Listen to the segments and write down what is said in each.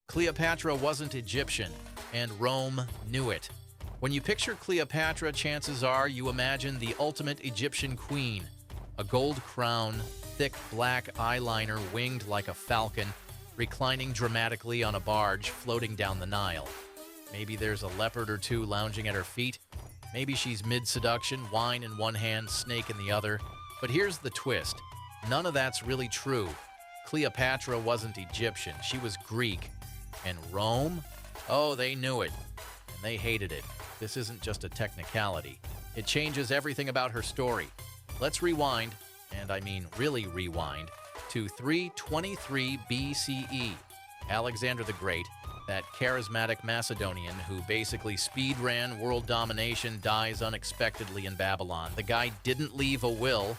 Cleopatra wasn't Egyptian, and Rome knew it. When you picture Cleopatra, chances are you imagine the ultimate Egyptian queen. A gold crown, thick black eyeliner winged like a falcon, reclining dramatically on a barge floating down the Nile. Maybe there's a leopard or two lounging at her feet. Maybe she's mid-seduction, wine in one hand, snake in the other. But here's the twist. None of that's really true. Cleopatra wasn't Egyptian, she was Greek. And Rome? Oh, they knew it. And they hated it. This isn't just a technicality. It changes everything about her story. Let's rewind, and I mean really rewind, to 323 BCE. Alexander the Great, that charismatic Macedonian who basically speed-ran world domination, dies unexpectedly in Babylon. The guy didn't leave a will.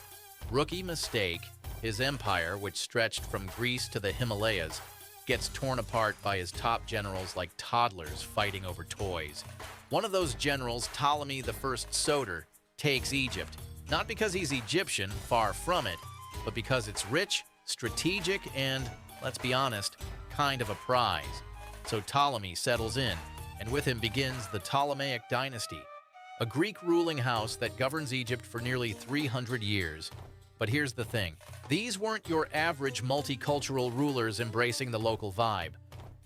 Rookie mistake. His empire, which stretched from Greece to the Himalayas, gets torn apart by his top generals like toddlers fighting over toys. One of those generals, Ptolemy I Soter, takes Egypt, not because he's Egyptian, far from it, but because it's rich, strategic, and, let's be honest, kind of a prize. So Ptolemy settles in, and with him begins the Ptolemaic dynasty, a Greek ruling house that governs Egypt for nearly 300 years. But here's the thing. These weren't your average multicultural rulers embracing the local vibe.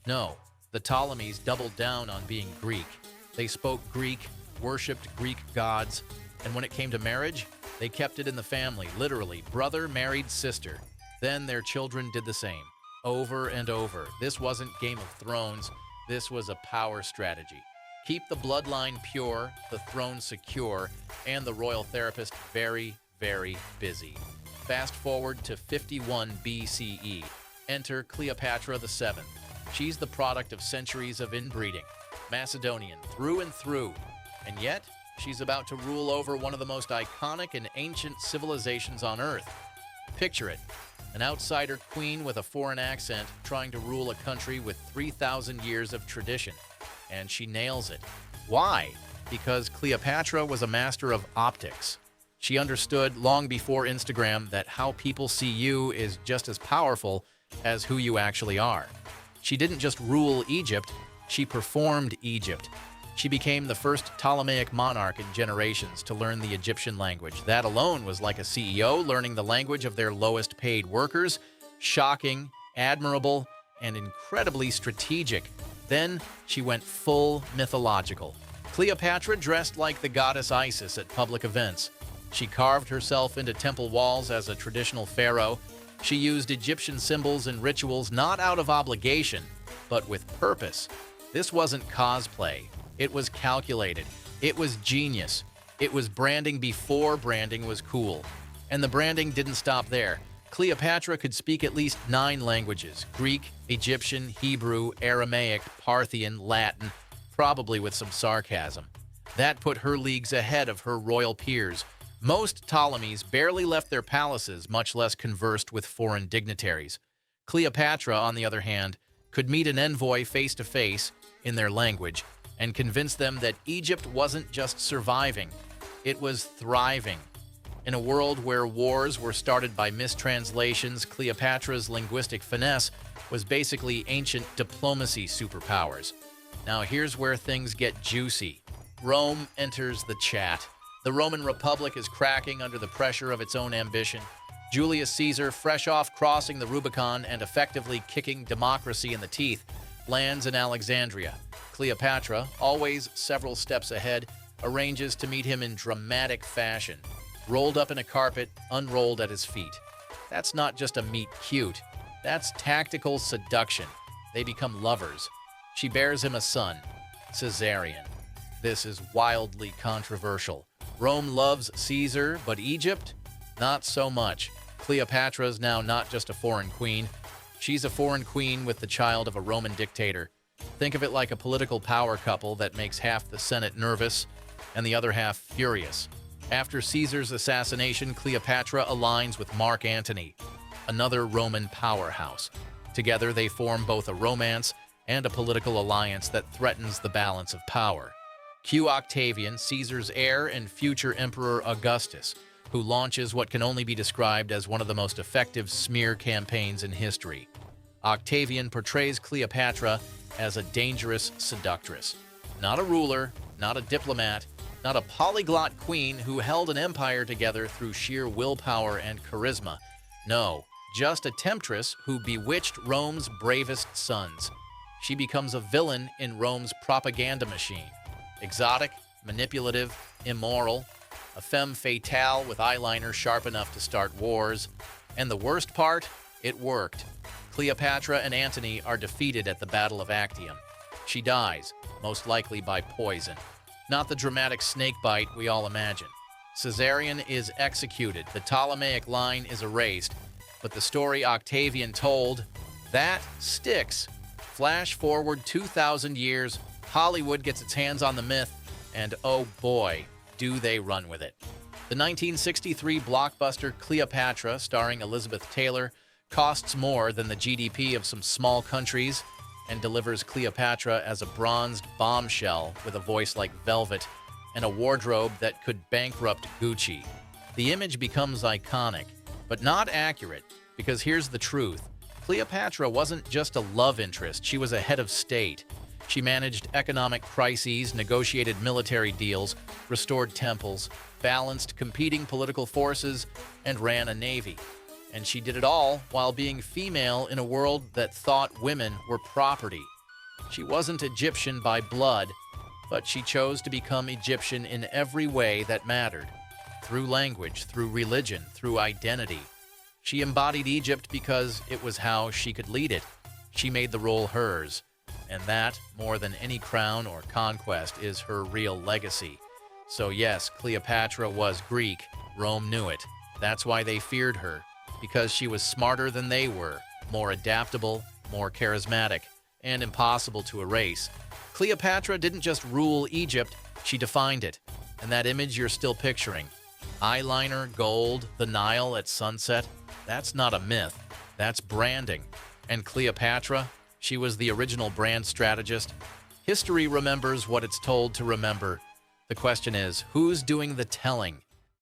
No, the Ptolemies doubled down on being Greek. They spoke Greek, worshipped Greek gods, and when it came to marriage, they kept it in the family, literally, brother married sister. Then their children did the same, over and over. This wasn't Game of Thrones, this was a power strategy. Keep the bloodline pure, the throne secure, and the royal therapist very, very busy. Fast forward to 51 BCE. Enter Cleopatra VII. She's the product of centuries of inbreeding, Macedonian through and through, and yet she's about to rule over one of the most iconic and ancient civilizations on Earth. Picture it, an outsider queen with a foreign accent trying to rule a country with 3,000 years of tradition, and she nails it. Why? Because Cleopatra was a master of optics. She understood long before Instagram that how people see you is just as powerful as who you actually are. She didn't just rule Egypt, she performed Egypt. She became the first Ptolemaic monarch in generations to learn the Egyptian language. That alone was like a CEO learning the language of their lowest paid workers. Shocking, admirable, and incredibly strategic. Then she went full mythological. Cleopatra dressed like the goddess Isis at public events. She carved herself into temple walls as a traditional pharaoh. She used Egyptian symbols and rituals not out of obligation, but with purpose. This wasn't cosplay. It was calculated. It was genius. It was branding before branding was cool. And the branding didn't stop there. Cleopatra could speak at least 9 languages: Greek, Egyptian, Hebrew, Aramaic, Parthian, Latin, probably with some sarcasm. That put her leagues ahead of her royal peers. Most Ptolemies barely left their palaces, much less conversed with foreign dignitaries. Cleopatra, on the other hand, could meet an envoy face-to-face in their language and convince them that Egypt wasn't just surviving, it was thriving. In a world where wars were started by mistranslations, Cleopatra's linguistic finesse was basically ancient diplomacy superpowers. Now here's where things get juicy. Rome enters the chat. The Roman Republic is cracking under the pressure of its own ambition. Julius Caesar, fresh off crossing the Rubicon and effectively kicking democracy in the teeth, lands in Alexandria. Cleopatra, always several steps ahead, arranges to meet him in dramatic fashion. Rolled up in a carpet, unrolled at his feet. That's not just a meet cute. That's tactical seduction. They become lovers. She bears him a son, Caesarion. This is wildly controversial. Rome loves Caesar, but Egypt? Not so much. Cleopatra's now not just a foreign queen. She's a foreign queen with the child of a Roman dictator. Think of it like a political power couple that makes half the Senate nervous and the other half furious. After Caesar's assassination, Cleopatra aligns with Mark Antony, another Roman powerhouse. Together, they form both a romance and a political alliance that threatens the balance of power. Cue Octavian, Caesar's heir and future Emperor Augustus, who launches what can only be described as one of the most effective smear campaigns in history. Octavian portrays Cleopatra as a dangerous seductress. Not a ruler, not a diplomat, not a polyglot queen who held an empire together through sheer willpower and charisma. No, just a temptress who bewitched Rome's bravest sons. She becomes a villain in Rome's propaganda machine. Exotic, manipulative, immoral, a femme fatale with eyeliner sharp enough to start wars. And the worst part? It worked. Cleopatra and Antony are defeated at the Battle of Actium. She dies, most likely by poison. Not the dramatic snake bite we all imagine. Caesarion is executed, the Ptolemaic line is erased, but the story Octavian told, that sticks. Flash forward 2,000 years, Hollywood gets its hands on the myth, and oh boy, do they run with it. The 1963 blockbuster Cleopatra, starring Elizabeth Taylor, costs more than the GDP of some small countries and delivers Cleopatra as a bronzed bombshell with a voice like velvet and a wardrobe that could bankrupt Gucci. The image becomes iconic, but not accurate, because here's the truth. Cleopatra wasn't just a love interest, she was a head of state. She managed economic crises, negotiated military deals, restored temples, balanced competing political forces, and ran a navy. And she did it all while being female in a world that thought women were property. She wasn't Egyptian by blood, but she chose to become Egyptian in every way that mattered. Through language, through religion, through identity. She embodied Egypt because it was how she could lead it. She made the role hers. And that, more than any crown or conquest, is her real legacy. So yes, Cleopatra was Greek. Rome knew it. That's why they feared her. Because she was smarter than they were, more adaptable, more charismatic, and impossible to erase. Cleopatra didn't just rule Egypt, she defined it. And that image you're still picturing, eyeliner, gold, the Nile at sunset, that's not a myth, that's branding. And Cleopatra, she was the original brand strategist. History remembers what it's told to remember. The question is, who's doing the telling?